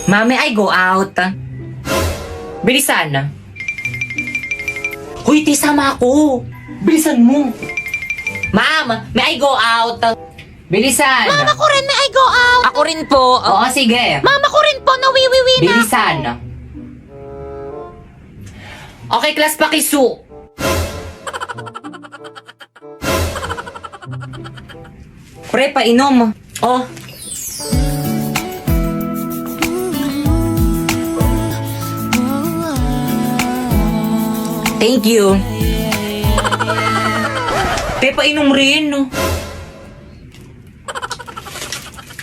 Mami, I go out. Bilisan. Hoy, sama ako. Bilisan mo. Ma'am, may I go out? Bilisan. Mama ko rin, may I go out. Ako rin po. Oo, sige. Mama ko rin po, nawiwiwi na Bilisan. Okay, class, pakisu. Pre, painom. Oh. Thank you. Te, painom rin.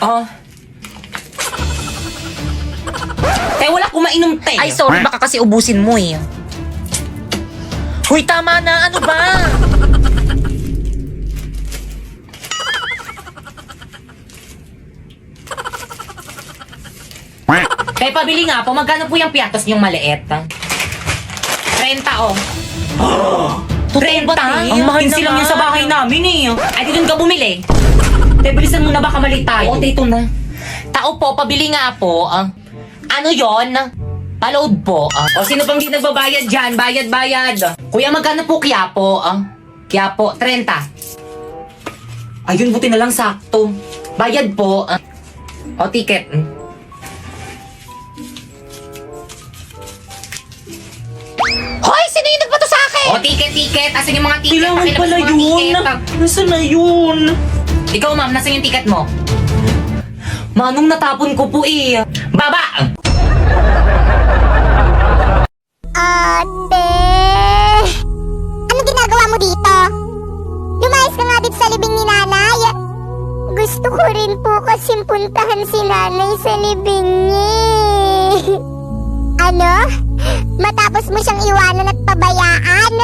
Oh. Te, wala akong mainom, te. Ay, sorry, baka kasi ubusin mo eh. Huy, tama na. Ano ba? Te, pabili nga po. Magkano po yung piatos niyong maliit? 30, oh. 30? Ang mahal 15 lang naman. yun sa bahay namin eh. Ay, di dun ka bumili. Te, bilisan mo na baka mali tayo. Oo, dito na. Tao po, pabili nga po. Ano yon? Paload po. O, sino pang di nagbabayad dyan? Bayad. Kuya, magkano po Quiapo? Quiapo, 30. Ayun, buti na lang sakto. Bayad po. O, ticket. Hoy, sino yung nagbato sa akin? O, ticket. Asan yung mga ticket? Kailangan Pakilabas pala mo ang yun. ticket. Nasaan na yun? Ikaw, ma'am, nasan yung ticket mo? Manong natapon ko po eh. Baba! Ate! Ano ginagawa mo dito? Lumayas ka nga dito sa libing ni nanay. Gusto ko rin po kasing puntahan si nanay sa libing niya. Ano? Matapos mo siyang iwanan at pabayaan?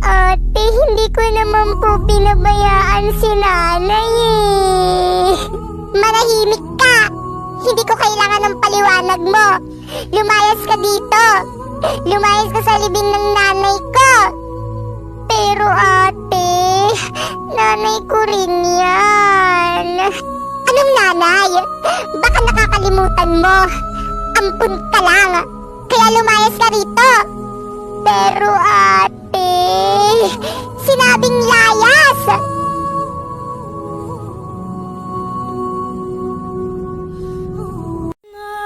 Ate, hindi ko naman po pinabayaan si nanay eh. Manahimik ka! Hindi ko kailangan ng paliwanag mo. Lumayas ka dito. Lumayas ka sa libing ng nanay ko. Pero ate, nanay ko rin yan. Anong nanay? Baka nakakalimutan mo. Ampun ka lang. Kaya lumayas ka rito. Pero ate, sinabing layas.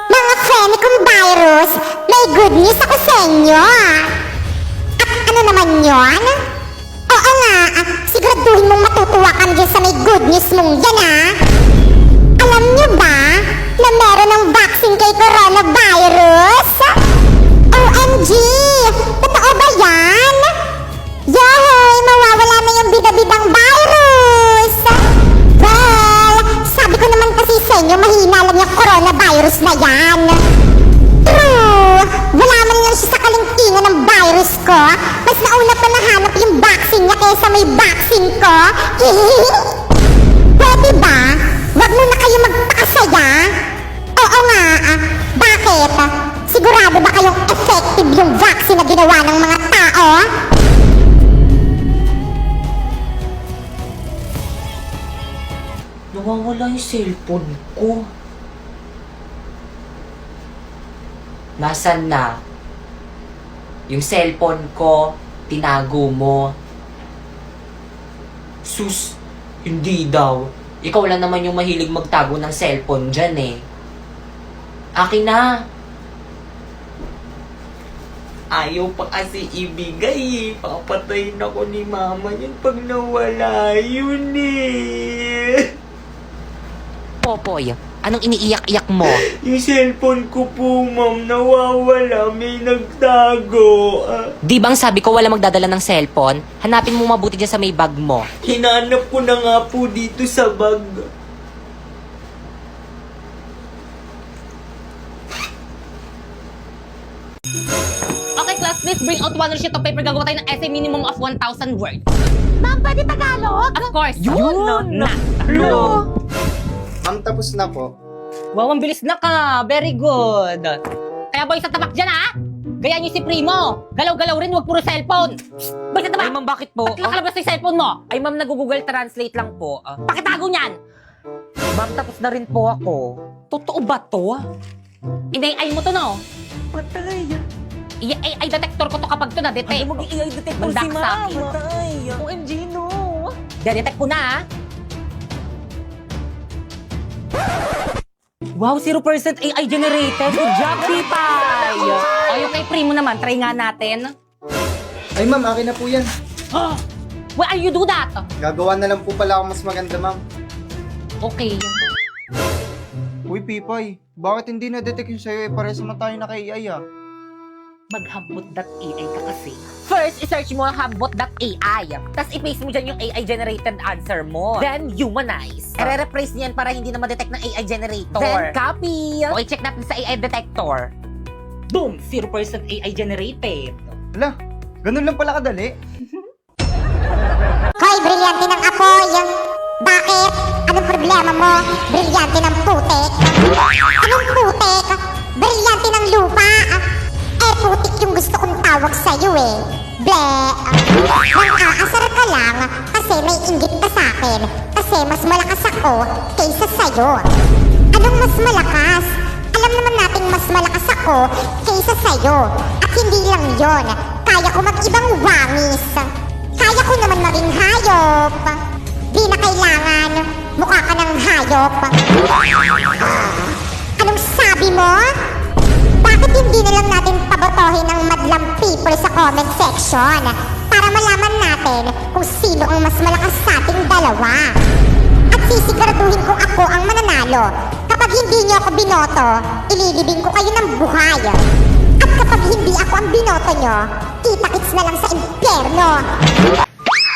Mga friend kong virus, may good news ako sa inyo. At ano naman yon? Oo nga, siguraduhin mong matutuwa ka dyan sa may good news mong yan Alam nyo ba na meron ng vaccine kay coronavirus? OMG! Totoo ba yan? Yahay! Mawawala na yung bida-bidang virus! Well, sabi ko naman kasi sa inyo, mahina lang yung coronavirus na yan. True! Wala man lang siya sa kalingkingan ng virus ko. Mas nauna pa nahanap yung vaccine niya kaysa may vaccine ko. Pwede ba? Wag mo na kayo magpakasaya. Oo nga, bakit? Sigurado ba kayong effective yung vaccine na ginawa ng mga tao? Nawawala yung cellphone ko. Nasaan na? Yung cellphone ko, tinago mo. Sus, hindi daw. Ikaw lang naman yung mahilig magtago ng cellphone dyan eh. Akin na. Ayaw pa kasi ibigay eh. Papatayin ako ni mama yun pag nawala yun eh. Popoy, anong iniiyak-iyak mo? Yung cellphone ko po, ma'am, nawawala. May nagtago. Di bang sabi ko wala magdadala ng cellphone? Hanapin mo mabuti dyan sa may bag mo. Hinanap ko na nga po dito sa bag. Okay, class, please bring out one sheet of paper. Gagawa tayo ng essay minimum of 1,000 words. Ma'am, pwede Tagalog? Of course. Yun na. Ma'am, tapos na po. Wow, ang bilis na ka. Very good. Kaya boy, sa tabak dyan Gaya niyo si Primo. Galaw-galaw rin, wag puro cellphone. Balik sa tabak. Ay, ma'am, bakit po? Ba't nakalabas na yung cellphone mo? Ay, ma'am, nag-Google Translate lang po. Pakitago niyan. Ma'am, tapos na rin po ako. Totoo ba to? Inay-ay mo to, no? Patay. I-AI detector ko to kapag to na-detect. Ano mag-i-AI detector Mandak si sa ma'am? akin. Patay. OMG, no. De-detect ko na, ha? Wow, 0% AI generated. Good job, Pipay! O, yung kay Primo naman, try nga natin. Ay ma'am, akin na po yan. Why are you do that? Gagawa na lang po pala ako mas maganda ma'am. Okay. Uy, Pipay, bakit hindi na-detect yung sa'yo? Pares naman tayo naka-AI ah. Maghambot.ai ka kasi. First, i-search mo ang hambot.ai. Tapos i-paste mo dyan yung AI-generated answer mo. Then, humanize. I-replace niyan para hindi na ma-detect ng AI generator. Then, copy. Okay, check natin sa AI detector. Boom! 0% AI generated. Hala, ganun lang pala kadali. Hoy, brilyante ng apoy! Bakit? Anong problema mo? Brilyante ng putik? Anong putik? Brilyante ng lupa? Eh, putik yung gusto kong tawag sa'yo eh. Ble! Nang aasar ka lang kasi may inggit ka sa'kin. Kasi mas malakas ako kaysa sa'yo. Anong mas malakas? Alam naman nating mas malakas ako kaysa sa'yo. At hindi lang yon, kaya ko mag-ibang wangis. Kaya ko naman maging hayop. Di na kailangan mukha ka ng hayop. Anong sabi mo? Bakit hindi na lang natin pabotohin ng madlang people sa comment section para malaman natin kung sino ang mas malakas sa ating dalawa? At sisiguraduhin kong ako ang mananalo. Kapag hindi niyo ako binoto, ililibing ko kayo ng buhay. At kapag hindi ako ang binoto niyo, kita-kits na lang sa impyerno.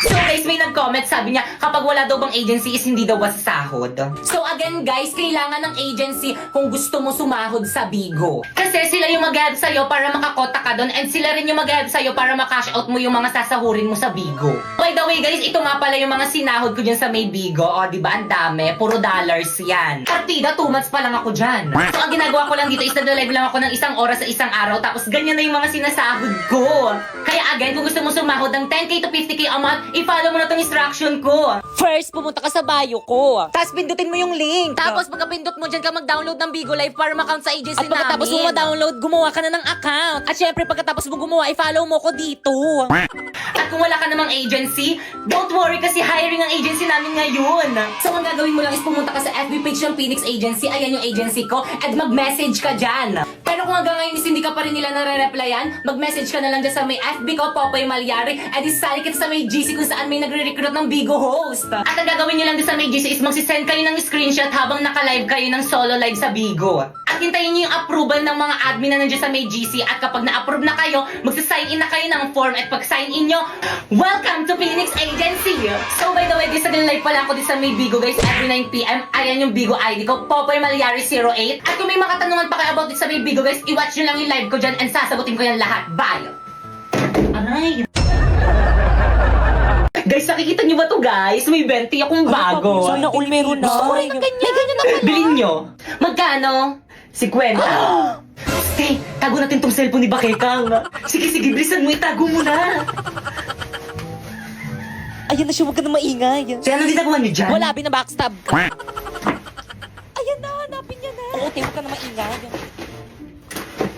So guys, may nag-comment, sabi niya, kapag wala daw bang agency is hindi daw ba sasahod. So again guys, kailangan ng agency kung gusto mo sumahod sa Bigo. Kasi sila yung mag-help sa'yo para makakota ka doon and sila rin yung mag-help sa'yo para makash out mo yung mga sasahurin mo sa Bigo. By the way guys, ito nga pala yung mga sinahod ko dyan sa may Bigo. O diba, ang dami, puro dollars yan. Partida, 2 months pa lang ako dyan. So ang ginagawa ko lang dito is nag-live lang ako ng 1 oras sa 1 araw tapos ganyan na yung mga sinasahod ko. Kaya again, kung gusto mo sumahod ng 10k to 50k a month, i-follow mo na tong instruction ko. First, pumunta ka sa bio ko. Tapos pindutin mo yung link. Tapos pagka-pindot mo dyan ka mag-download ng Bigo Live para ma-count sa agency namin. At pagkatapos mo ma-download, gumawa ka na ng account. At syempre, pagkatapos mo gumawa, i-follow mo ko dito. At kung wala ka namang agency, don't worry kasi hiring ang agency namin ngayon. So, ang gagawin mo lang is pumunta ka sa FB page ng Phoenix Agency. Ayan yung agency ko. At mag-message ka dyan. Pero kung hanggang ngayon is hindi ka pa rin nila nare-replyan, mag-message ka na lang dyan sa may FB ko, Popoy Malyari. At isali kita sa may GC kung saan may nagre-recruit ng Bigo host. At ang gagawin nyo lang dyan sa may GC is magsisend kayo ng screenshot habang naka-live kayo ng solo live sa Bigo. At hintayin nyo yung approval ng mga admin na nandiyan sa may GC. At kapag na-approve na kayo, magsa-sign in na kayo ng form. At pag sign in nyo, welcome to Phoenix Agency! So by the way, guys, nag-live pala ako din sa may Bigo guys every 9pm. Ayan yung Bigo ID ko, Popoy Malyari 08. At kung may mga katanungan pa kayo about this sa may Bigo guys, i-watch nyo lang yung live ko dyan and sasagutin ko yan lahat. Bye! Aray! Guys, nakikita niyo ba to guys? May 20 akong bago. Sana all meron na. May ganyan na pala. Bilhin nyo. Magkano? 50. Stay, tago natin tong cellphone ni Bakekang. Sige, bilisan mo, itago mo na. Ayan na siya, huwag ka na maingay. Kaya anong ginagawa niyo dyan? Wala, binabackstab. Ayan na, hanapin niya na. Oo, huwag ka na maingay.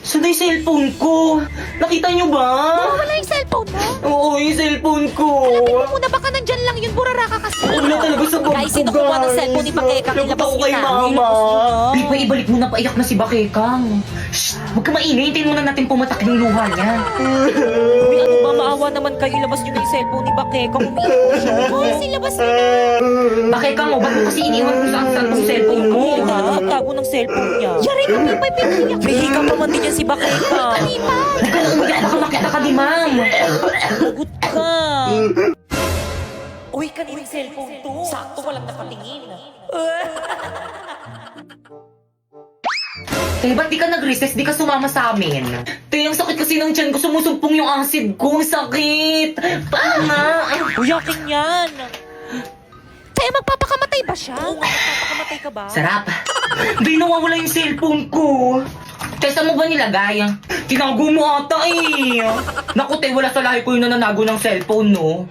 Saan na yung cellphone ko? Nakita niyo ba? Wala yung cellphone mo. Oo, yung cellphone ko. Muna baka nandyan lang yun, burara ka kasi. Wala talaga sa bag Guys, ko, sino kumuha ng cellphone ni Bakekang? Lagot Ilabas ako niyo kay na. mama. Bipa, ibalik mo na, paiyak na si Bakekang. Shh, huwag ka maingay. Hintayin muna natin pumatak yung luha niya. Uy, ano ba, maawa naman kayo. Ilabas niyo na yung cellphone ni Bakekang. Umiiyak ko siya. Guys, ilabas niyo na. Bakekang, ba't mo kasi iniwan kung saan tong cellphone mo? Tago ng cellphone niya. Yari ka, Pipay, piniyak. May hika pa man din yan si Bakekang. Huwag ka na umiyak, baka makita ka ni ma'am. Lagot ka. Uy, kanina yung cellphone to. Sakto, walang nakatingin. Tay, ba't di ka nag-recess? Di ka sumama sa amin? Tay, ang sakit kasi ng tiyan ko. Sumusumpong yung acid ko. Ang sakit. Paanga. Uy, akin yan. Kaya magpapakamatay ba siya? Oo, magpapakamatay ka ba? Sarap. Di nawawala yung cellphone ko. Tay, saan mo ba nilagay? Tinago mo ata eh. Naku, tay, wala sa lahi ko yung nananago ng cellphone, no?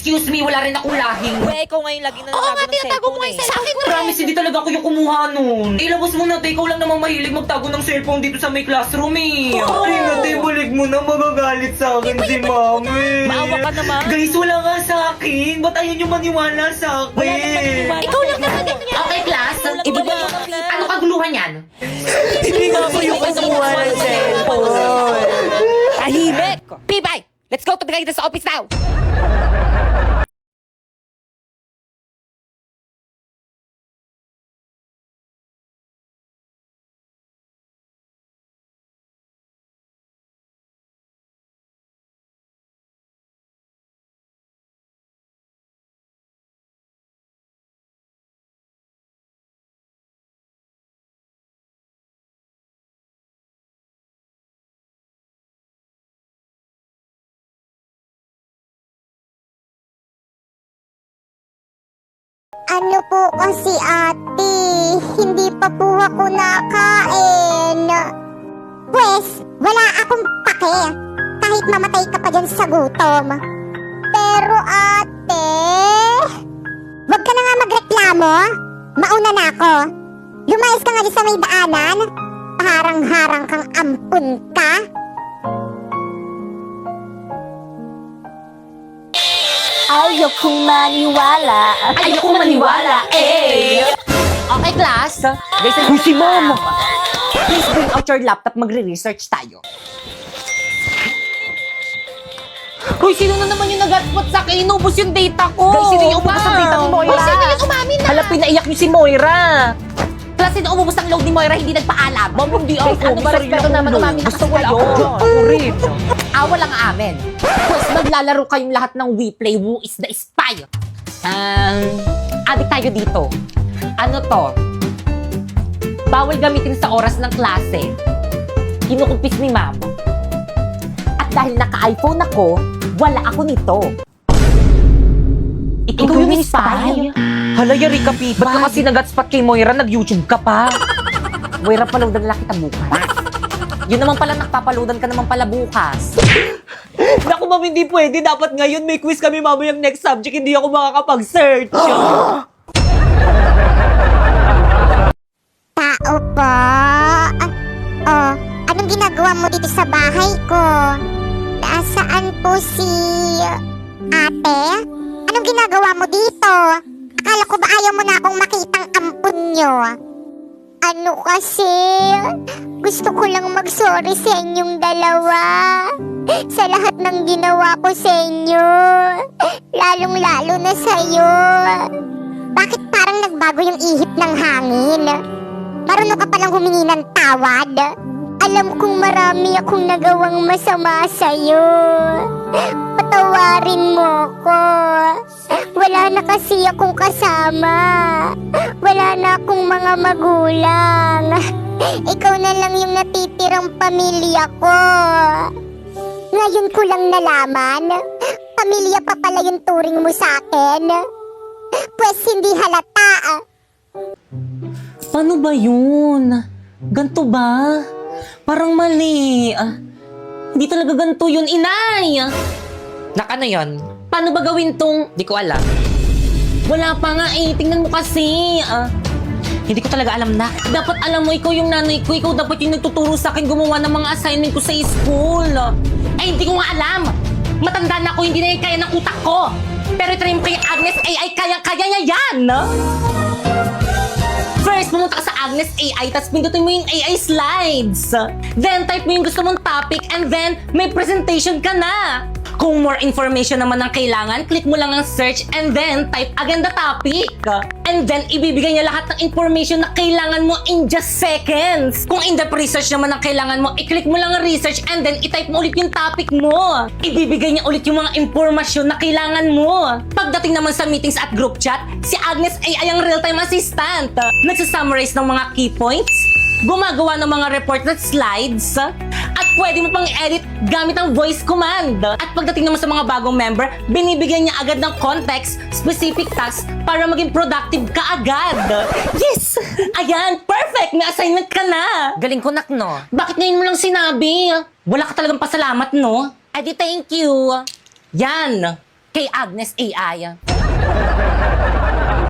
Excuse me, wala rin akong lahing. Kuya, ikaw ngayon lagi nananago ng cellphone eh. Promise, hindi talaga ako yung kumuha nun. Ilabas mo na, te. Ikaw lang namang mahilig magtago ng cellphone dito sa may classroom eh. Ay, nate, balik mo na, magagalit sa akin si mami. Maawa ka naman. Guys, wala nga sa akin. Ba't ayaw nyo maniwala sa akin? Ikaw lang naman yan. Okay, class. Ibigay mo. Ano kaguluhan yan? Hindi nga ako yung kumuha ng cellphone. Tahimik! Pibay! Let's go to the guidance office now! Ano po kasi ate, hindi pa po ako nakain. Pwes, wala akong pake. Kahit mamatay ka pa dyan sa gutom. Pero ate, wag ka na nga magreklamo. Mauna na ako. Lumayas ka nga dyan sa may daanan. Harang-harang kang ampun ka. Ayokong maniwala. Ayoko maniwala, eh! Okay, class. Guys, si mom. Please bring out your laptop. Magre-research tayo. Uy, sino na naman yung nag-hotspot sa akin? Inubos yung data ko! Guys, sino yung umubos ang data mo, Moira? Uy, sino yung umamin na? Hala, pinaiyak niyo si Moira. Class, sino umubos ang load ni Moira, hindi nagpaalam? Ma'am, hindi ako. Guys, ano ba, respeto naman, umamin na Gusto kasi wala kayo. ako dyan. Ako rin. Awa lang amin. Pues maglalaro kayong lahat ng We Play Who is the Spy. Adik tayo dito. Ano to? Bawal gamitin sa oras ng klase. Kinukumpis ni ma'am. At dahil naka-iPhone ako, wala ako nito. Ikaw yung spy? Hala, yari ka, Pipa. Ba't ka kasi nag-hotspot kay Moira? Nag-YouTube ka pa. Moira, paloadan lang kita bukas. Yun naman pala, nakpapaloadan ka naman pala bukas. Naku, ma'am, hindi pwede. Dapat ngayon may quiz kami mamayang next subject. Hindi ako makakapag-search. Tao po. Anong ginagawa mo dito sa bahay ko? Nasaan po si ate? Anong ginagawa mo dito? Akala ko ba ayaw mo na akong makitang ampun nyo? Ano kasi? Gusto ko lang mag-sorry sa inyong dalawa. Sa lahat ng ginawa ko sa inyo. Lalong-lalo na sa'yo. Bakit parang nagbago yung ihip ng hangin? Marunong ka palang humingi ng tawad. Alam kong marami akong nagawang masama sa'yo. Patawarin mo ko. Wala na kasi akong kasama. Wala na akong mga magulang. Ikaw na lang yung natitirang pamilya ko. Ngayon ko lang nalaman, pamilya pa pala yung turing mo sa akin. Pues hindi halata. Paano ba yun? Ganto ba? Parang mali. Hindi talaga ganto yun, inay. Nakano yun? Paano ba gawin tong... Di ko alam. Wala pa nga eh. Tingnan mo kasi. Hindi ko talaga alam na. Dapat alam mo, ikaw yung nanay ko. Ikaw dapat yung nagtuturo sa akin gumawa ng mga assignment ko sa school. Eh, hindi ko nga alam. Matanda na ako, hindi na yung kaya ng utak ko. Pero try mo kay Agnes AI, kaya niya yan. First, pumunta ka sa Agnes AI, tapos pindutin mo yung AI slides. Then, type mo yung gusto mong topic, and then, may presentation ka na. Kung more information naman ang kailangan, click mo lang ang search, and then, type again the topic. And then, ibibigay niya lahat ng information na kailangan mo in just seconds. Kung in-depth research naman ang kailangan mo, i-click mo lang ang research, and then, i-type mo ulit yung topic mo. Ibibigay niya ulit yung mga impormasyon na kailangan mo. Pagdating naman sa meetings at group chat, si Agnes ay ang real-time assistant. Nagsasummarize ng mga key points, gumagawa ng mga report at slides, at pwede mo pang i-edit gamit ang voice command. At pagdating naman sa mga bagong member, binibigyan niya agad ng context, specific tasks para maging productive ka agad. Yes! Ayan, perfect! May assignment ka na! Galing ko, nak, no? Bakit ngayon mo lang sinabi? Wala ka talagang pasalamat, no? Edi, thank you. Yan. kay Agnes AI.